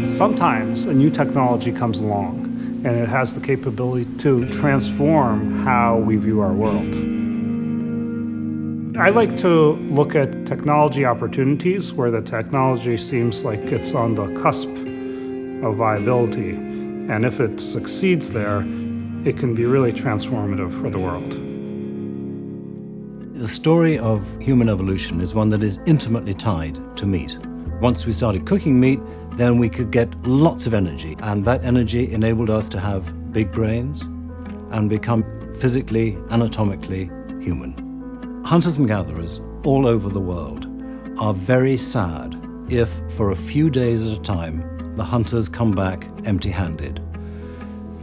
Sometimes a new technology comes along and it has the capability to transform how we view our world. I like to look at technology opportunities where the technology seems like it's on the cusp of viability, and if it succeeds there, it can be really transformative for the world. The story of human evolution is one that is intimately tied to meat. Once we started cooking meat, then we could get lots of energy, and that energy enabled us to have big brains and become physically, anatomically human. Hunters and gatherers all over the world are very sad if, for a few days at a time, the hunters come back empty-handed.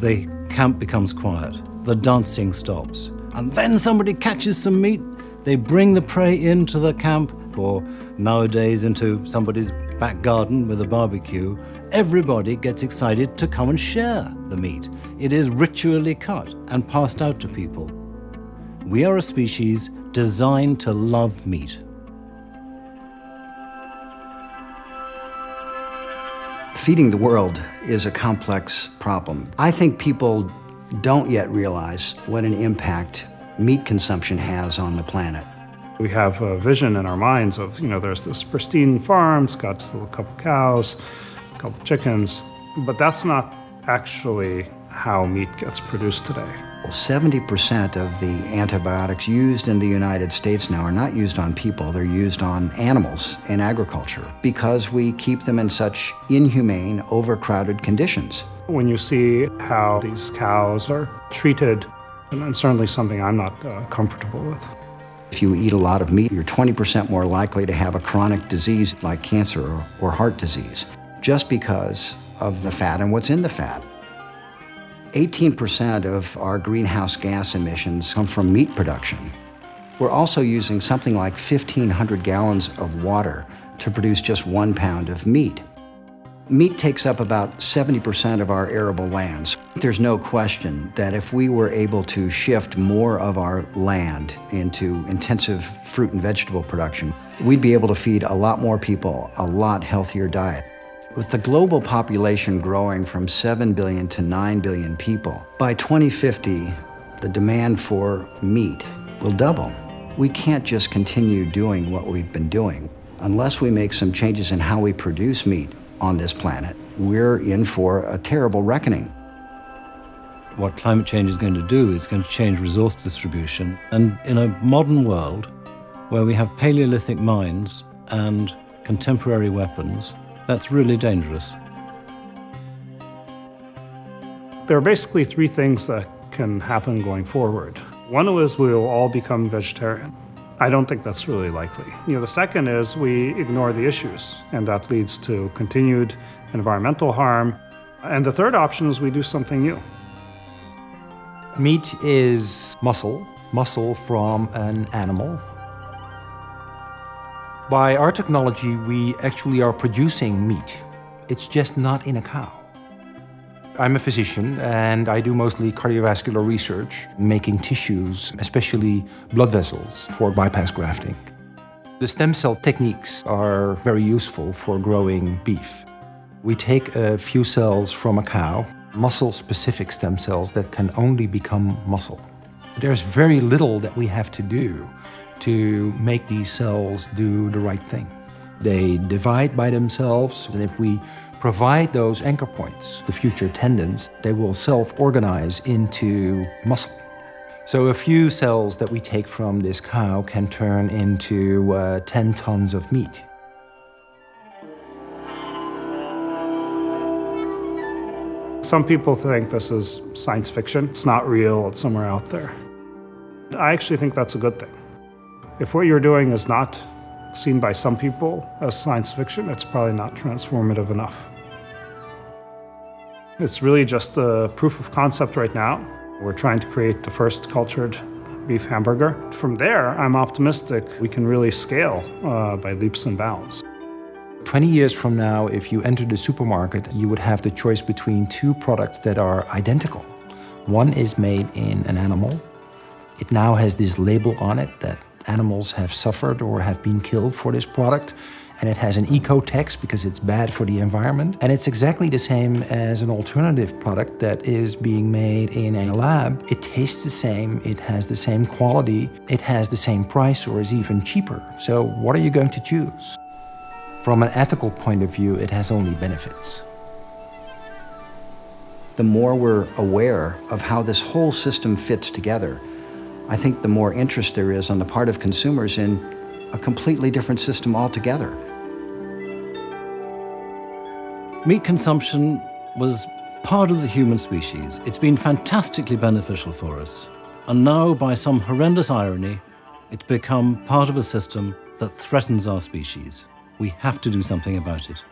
The camp becomes quiet, the dancing stops, and then somebody catches some meat. They bring the prey into the camp, or nowadays into somebody's back garden with a barbecue. Everybody gets excited to come and share the meat. It is ritually cut and passed out to people. We are a species designed to love meat. Feeding the world is a complex problem. I think people don't yet realize what an impact meat consumption has on the planet. We have a vision in our minds of, there's this pristine farm, it's got a couple cows, a couple chickens, but that's not actually how meat gets produced today. 70% of the antibiotics used in the United States now are not used on people, they're used on animals in agriculture because we keep them in such inhumane, overcrowded conditions. When you see how these cows are treated, and certainly something I'm not comfortable with. If you eat a lot of meat, you're 20% more likely to have a chronic disease like cancer or heart disease, just because of the fat and what's in the fat. 18% of our greenhouse gas emissions come from meat production. We're also using something like 1,500 gallons of water to produce just 1 pound of meat. Meat takes up about 70% of our arable lands. There's no question that if we were able to shift more of our land into intensive fruit and vegetable production, we'd be able to feed a lot more people a lot healthier diet. With the global population growing from 7 billion to 9 billion people, by 2050, the demand for meat will double. We can't just continue doing what we've been doing. Unless we make some changes in how we produce meat on this planet, we're in for a terrible reckoning. What climate change is going to do is going to change resource distribution. And in a modern world where we have Paleolithic mines and contemporary weapons, that's really dangerous. There are basically 3 things that can happen going forward. One is we will all become vegetarian. I don't think that's really likely. The second is we ignore the issues, and that leads to continued environmental harm. And the third option is we do something new. Meat is muscle from an animal. By our technology, we actually are producing meat. It's just not in a cow. I'm a physician, and I do mostly cardiovascular research, making tissues, especially blood vessels, for bypass grafting. The stem cell techniques are very useful for growing beef. We take a few cells from a cow, muscle-specific stem cells that can only become muscle. There's very little that we have to do to make these cells do the right thing. They divide by themselves, and if we provide those anchor points, the future tendons, they will self-organize into muscle. So a few cells that we take from this cow can turn into 10 tons of meat. Some people think this is science fiction. It's not real, it's somewhere out there. I actually think that's a good thing. If what you're doing is not seen by some people as science fiction, it's probably not transformative enough. It's really just a proof of concept right now. We're trying to create the first cultured beef hamburger. From there, I'm optimistic we can really scale by leaps and bounds. 20 years from now, if you enter the supermarket, you would have the choice between 2 products that are identical. One is made in an animal. It now has this label on it that animals have suffered or have been killed for this product. And it has an eco-tax because it's bad for the environment. And it's exactly the same as an alternative product that is being made in a lab. It tastes the same, it has the same quality, it has the same price or is even cheaper. So what are you going to choose? From an ethical point of view, it has only benefits. The more we're aware of how this whole system fits together, I think the more interest there is on the part of consumers in a completely different system altogether. Meat consumption was part of the human species. It's been fantastically beneficial for us. And now, by some horrendous irony, it's become part of a system that threatens our species. We have to do something about it.